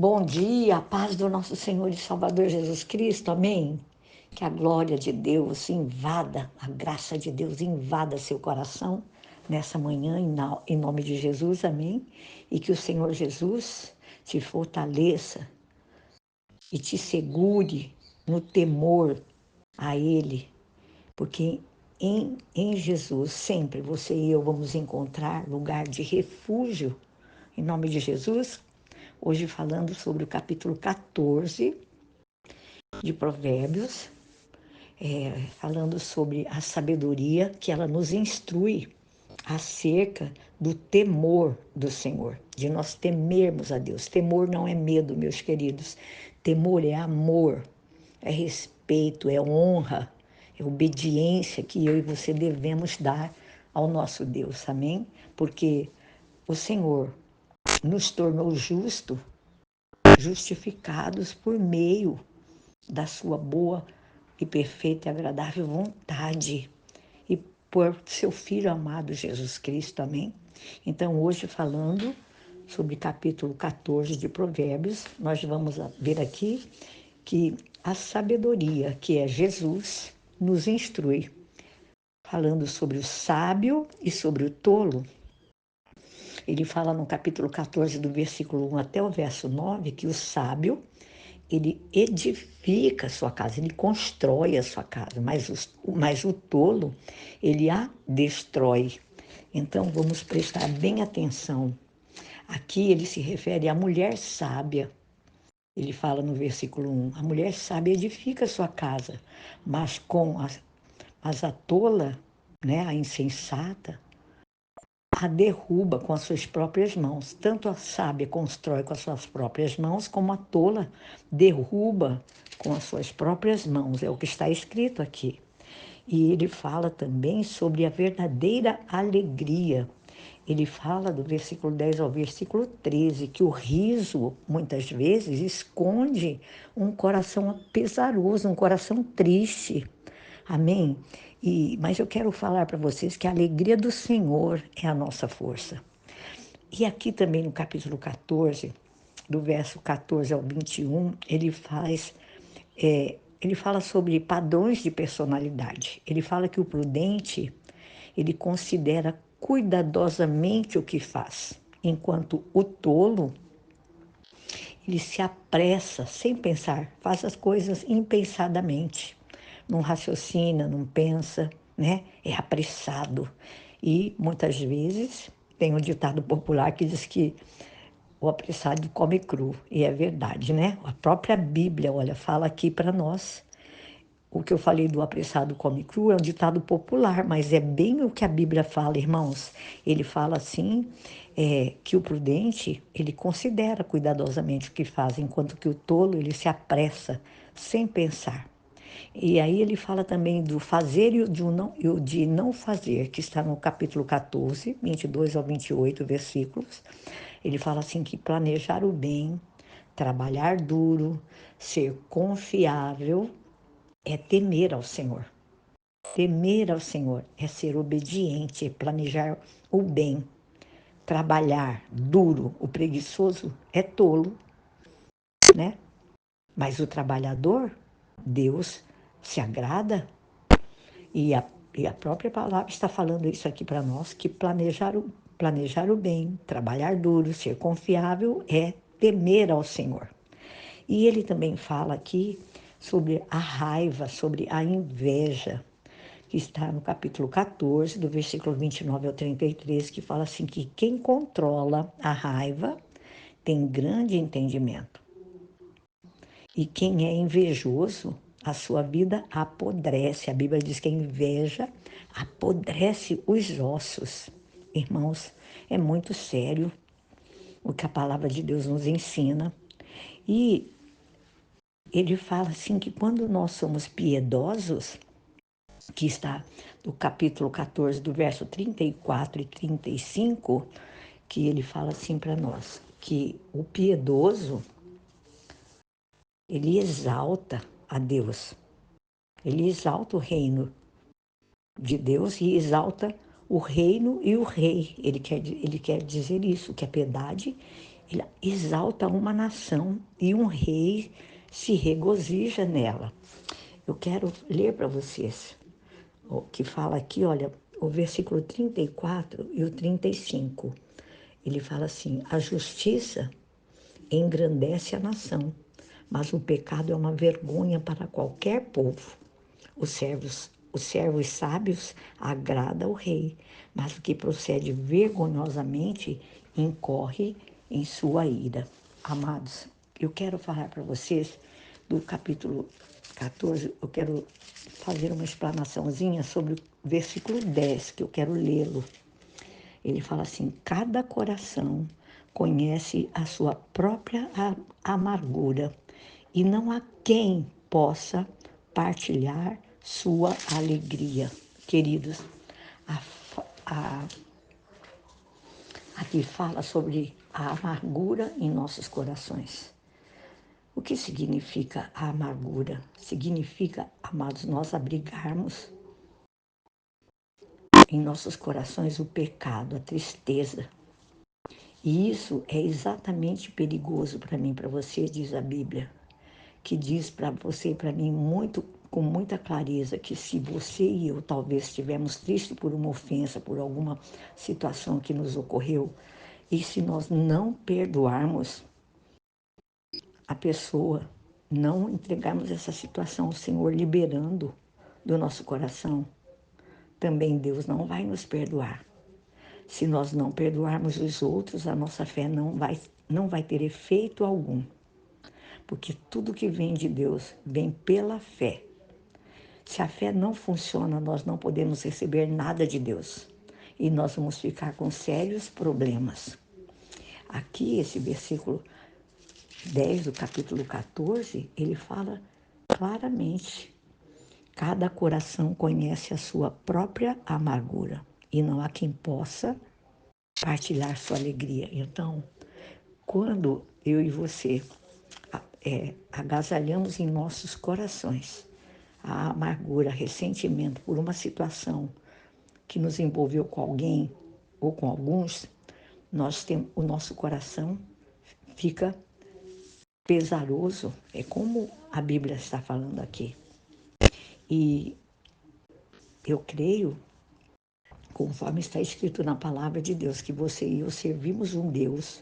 Bom dia, a paz do nosso Senhor e Salvador Jesus Cristo, amém? Que a glória de Deus invada, a graça de Deus invada seu coração nessa manhã, em nome de Jesus, amém? E que o Senhor Jesus te fortaleça e te segure no temor a Ele, porque em Jesus sempre você e eu vamos encontrar lugar de refúgio, em nome de Jesus. Hoje falando sobre o capítulo 14 de Provérbios, falando sobre a sabedoria que ela nos instrui acerca do temor do Senhor, de nós temermos a Deus. Temor não é medo, meus queridos. Temor é amor, é respeito, é honra, é obediência que eu e você devemos dar ao nosso Deus, amém? Porque o Senhor nos tornou justificados por meio da sua boa e perfeita e agradável vontade e por seu Filho amado Jesus Cristo, amém? Então, hoje falando sobre capítulo 14 de Provérbios, nós vamos ver aqui que a sabedoria, que é Jesus, nos instrui, falando sobre o sábio e sobre o tolo. Ele fala no capítulo 14, do versículo 1 até o verso 9, que o sábio ele edifica a sua casa, ele constrói a sua casa, mas o tolo, ele a destrói. Então, vamos prestar bem atenção. Aqui ele se refere à mulher sábia. Ele fala no versículo 1, a mulher sábia edifica a sua casa, mas a tola, né, a insensata, a derruba com as suas próprias mãos. Tanto a sábia constrói com as suas próprias mãos, como a tola derruba com as suas próprias mãos. É o que está escrito aqui. E ele fala também sobre a verdadeira alegria. Ele fala do versículo 10 ao versículo 13, que o riso, muitas vezes, esconde um coração pesaroso, um coração triste. Amém? Mas eu quero falar para vocês que a alegria do Senhor é a nossa força. E aqui também no capítulo 14, do verso 14 ao 21, ele fala sobre padrões de personalidade. Ele fala que o prudente, ele considera cuidadosamente o que faz, enquanto o tolo, ele se apressa sem pensar, faz as coisas impensadamente, não raciocina, não pensa, né? É apressado. E muitas vezes tem um ditado popular que diz que o apressado come cru, e é verdade, né? A própria Bíblia, olha, fala aqui para nós. O que eu falei do apressado come cru é um ditado popular, mas é bem o que a Bíblia fala, irmãos. Ele fala assim, que o prudente, ele considera cuidadosamente o que faz, enquanto que o tolo, ele se apressa, sem pensar. E aí ele fala também do fazer e o de não fazer, que está no capítulo 14, 22 ao 28 versículos. Ele fala assim que planejar o bem, trabalhar duro, ser confiável, é temer ao Senhor. Temer ao Senhor é ser obediente, é planejar o bem, trabalhar duro. O preguiçoso é tolo, né? Mas o trabalhador, Deus se agrada e a própria palavra está falando isso aqui para nós, que planejar o bem, trabalhar duro, ser confiável é temer ao Senhor. E ele também fala aqui sobre a raiva, sobre a inveja, que está no capítulo 14, do versículo 29 ao 33, que fala assim que quem controla a raiva tem grande entendimento. E quem é invejoso, a sua vida apodrece. A Bíblia diz que a inveja apodrece os ossos. Irmãos, é muito sério o que a palavra de Deus nos ensina. E ele fala assim que quando nós somos piedosos, que está no capítulo 14, do verso 34 e 35, que ele fala assim para nós, que o piedoso, ele exalta a Deus, ele exalta o reino de Deus e exalta o reino e o rei. Ele quer dizer isso, que a piedade Ele exalta uma nação e um rei se regozija nela. Eu quero ler para vocês o que fala aqui, olha, o versículo 34 e o 35. Ele fala assim: a justiça engrandece a nação, mas o pecado é uma vergonha para qualquer povo. Os servos sábios agrada ao rei, mas o que procede vergonhosamente incorre em sua ira. Amados, eu quero falar para vocês do capítulo 14, eu quero fazer uma explanaçãozinha sobre o versículo 10, que eu quero lê-lo. Ele fala assim: cada coração conhece a sua própria amargura, e não há quem possa partilhar sua alegria. Queridos, a, a, aqui fala sobre a amargura em nossos corações. O que significa a amargura? Significa, amados, nós abrigarmos em nossos corações o pecado, a tristeza. E isso é exatamente perigoso para mim, para você, diz a Bíblia, que diz para você e para mim muito, com muita clareza, que se você e eu talvez estivermos tristes por uma ofensa, por alguma situação que nos ocorreu, e se nós não perdoarmos a pessoa, não entregarmos essa situação ao Senhor, liberando do nosso coração, também Deus não vai nos perdoar. Se nós não perdoarmos os outros, a nossa fé não vai ter efeito algum. Porque tudo que vem de Deus vem pela fé. Se a fé não funciona, nós não podemos receber nada de Deus. E nós vamos ficar com sérios problemas. Aqui, esse versículo 10 do capítulo 14, ele fala claramente: cada coração conhece a sua própria amargura, e não há quem possa partilhar sua alegria. Então, quando eu e você agasalhamos em nossos corações a amargura, ressentimento por uma situação que nos envolveu com alguém ou com alguns, o nosso coração fica pesaroso. É como a Bíblia está falando aqui. E eu creio, conforme está escrito na palavra de Deus, que você e eu servimos um Deus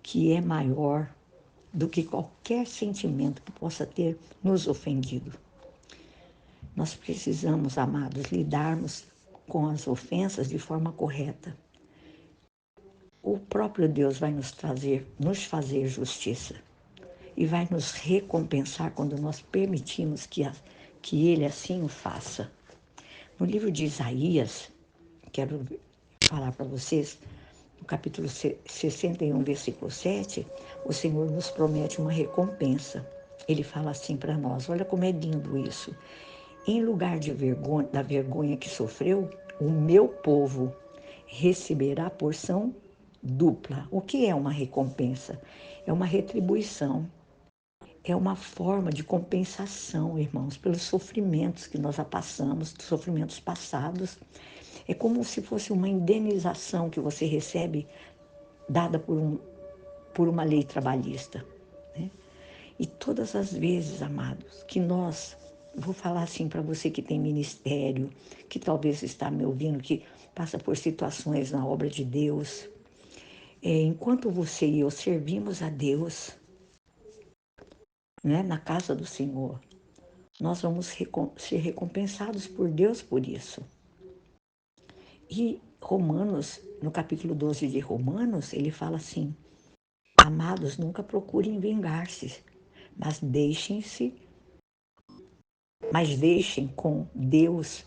que é maior do que qualquer sentimento que possa ter nos ofendido. Nós precisamos, amados, lidarmos com as ofensas de forma correta. O próprio Deus vai nos fazer justiça e vai nos recompensar quando nós permitimos que Ele assim o faça. No livro de Isaías, quero falar para vocês, no capítulo 61, versículo 7, o Senhor nos promete uma recompensa. Ele fala assim para nós, olha como é lindo isso. Em lugar da vergonha que sofreu, o meu povo receberá porção dupla. O que é uma recompensa? É uma retribuição. É uma forma de compensação, irmãos, pelos sofrimentos que nós já passamos, sofrimentos passados. É como se fosse uma indenização que você recebe dada por uma lei trabalhista, né? E todas as vezes, amados, que nós, vou falar assim para você que tem ministério, que talvez está me ouvindo, que passa por situações na obra de Deus, enquanto você e eu servimos a Deus, né, na casa do Senhor, nós vamos ser recompensados por Deus por isso. E Romanos, no capítulo 12 de Romanos, ele fala assim: amados, nunca procurem vingar-se, mas deixem com Deus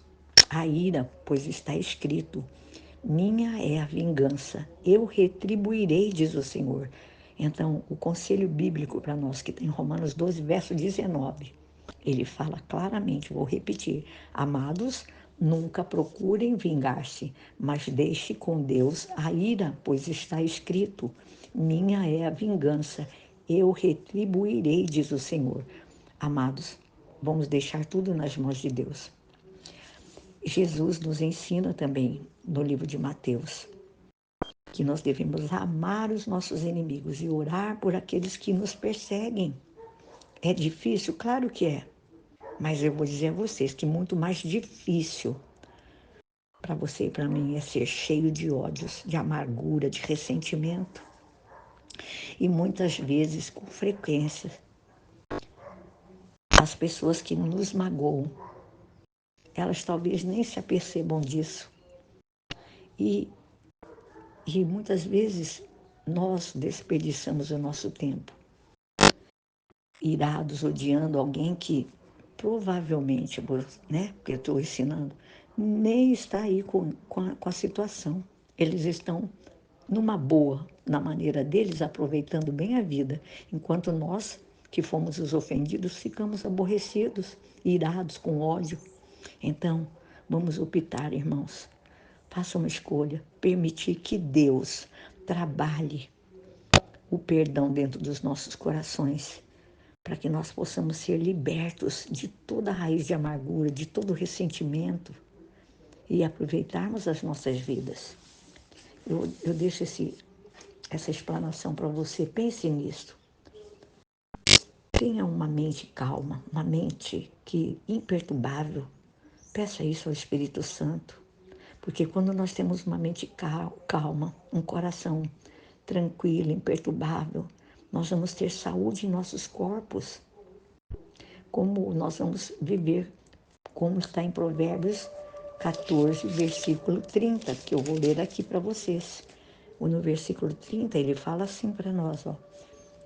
a ira, pois está escrito: minha é a vingança, eu retribuirei, diz o Senhor. Então, o conselho bíblico para nós, que tem Romanos 12, verso 19, ele fala claramente, vou repetir: amados, nunca procurem vingar-se, mas deixe com Deus a ira, pois está escrito: minha é a vingança, eu retribuirei, diz o Senhor. Amados, vamos deixar tudo nas mãos de Deus. Jesus nos ensina também no livro de Mateus que nós devemos amar os nossos inimigos e orar por aqueles que nos perseguem. É difícil? Claro que é. Mas eu vou dizer a vocês que muito mais difícil para você e para mim é ser cheio de ódios, de amargura, de ressentimento. E muitas vezes, com frequência, as pessoas que nos magoam, elas talvez nem se apercebam disso. E muitas vezes nós desperdiçamos o nosso tempo, irados, odiando alguém que provavelmente, né, porque eu estou ensinando, nem está aí com a situação. Eles estão numa boa, na maneira deles, aproveitando bem a vida, enquanto nós, que fomos os ofendidos, ficamos aborrecidos, irados, com ódio. Então, vamos optar, irmãos. Faça uma escolha, permitir que Deus trabalhe o perdão dentro dos nossos corações, para que nós possamos ser libertos de toda a raiz de amargura, de todo ressentimento e aproveitarmos as nossas vidas. Eu deixo essa explanação para você, pense nisso. Tenha uma mente calma, uma mente imperturbável. Peça isso ao Espírito Santo, porque quando nós temos uma mente calma, um coração tranquilo, imperturbável, nós vamos ter saúde em nossos corpos. Como nós vamos viver, como está em Provérbios 14, versículo 30, que eu vou ler aqui para vocês. No versículo 30, ele fala assim para nós, ó.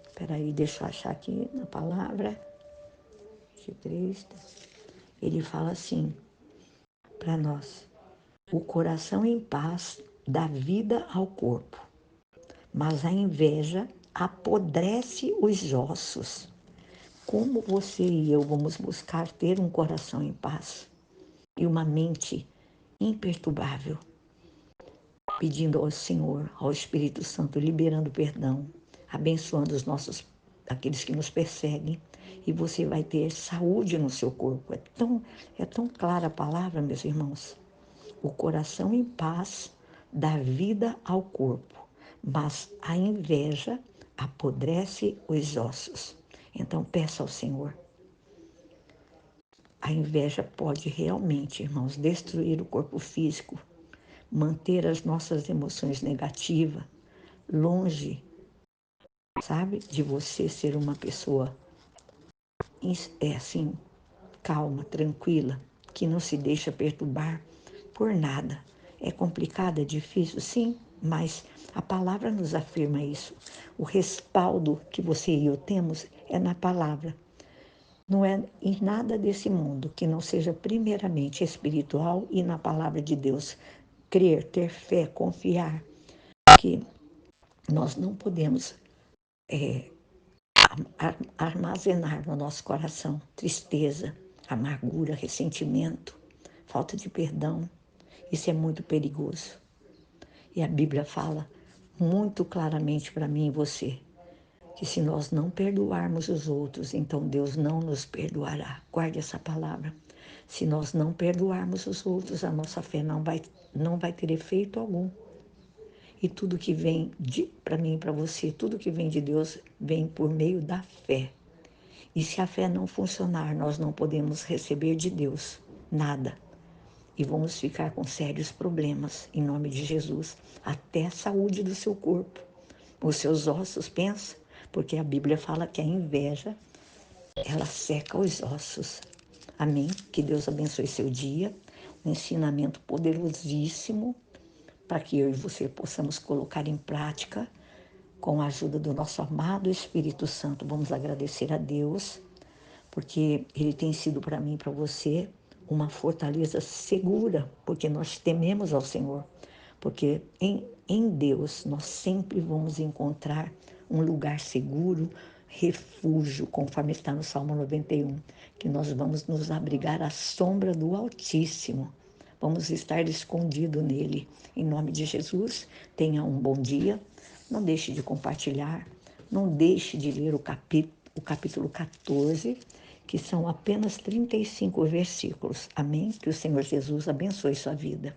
Espera aí, deixa eu achar aqui na palavra. Ele fala assim para nós: o coração em paz dá vida ao corpo, mas a inveja apodrece os ossos. Como você e eu vamos buscar ter um coração em paz e uma mente imperturbável, pedindo ao Senhor, ao Espírito Santo, liberando perdão, abençoando aqueles que nos perseguem, e você vai ter saúde no seu corpo. É tão clara a palavra, meus irmãos. O coração em paz dá vida ao corpo, mas a inveja apodrece os ossos. Então, peça ao Senhor. A inveja pode realmente, irmãos, destruir o corpo físico, manter as nossas emoções negativas longe, sabe, de você ser uma pessoa assim, calma, tranquila, que não se deixa perturbar por nada. É complicado, é difícil, sim, mas a palavra nos afirma isso. O respaldo que você e eu temos é na palavra. Não é em nada desse mundo que não seja primeiramente espiritual e na palavra de Deus. Crer, ter fé, confiar que nós não podemos armazenar no nosso coração tristeza, amargura, ressentimento, falta de perdão. Isso é muito perigoso. E a Bíblia fala muito claramente para mim e você que se nós não perdoarmos os outros, então Deus não nos perdoará. Guarde essa palavra. Se nós não perdoarmos os outros, a nossa fé não vai ter efeito algum. E tudo que vem para mim e para você, tudo que vem de Deus, vem por meio da fé. E se a fé não funcionar, nós não podemos receber de Deus nada. E vamos ficar com sérios problemas, em nome de Jesus, até a saúde do seu corpo. Os seus ossos, pensa, porque a Bíblia fala que a inveja, ela seca os ossos. Amém? Que Deus abençoe seu dia. Um ensinamento poderosíssimo para que eu e você possamos colocar em prática com a ajuda do nosso amado Espírito Santo. Vamos agradecer a Deus, porque Ele tem sido para mim e para você uma fortaleza segura, porque nós tememos ao Senhor, porque em Deus nós sempre vamos encontrar um lugar seguro, refúgio, conforme está no Salmo 91, que nós vamos nos abrigar à sombra do Altíssimo. Vamos estar escondidos nele. Em nome de Jesus, tenha um bom dia. Não deixe de compartilhar. Não deixe de ler o capítulo 14, que são apenas 35 versículos. Amém? Que o Senhor Jesus abençoe sua vida.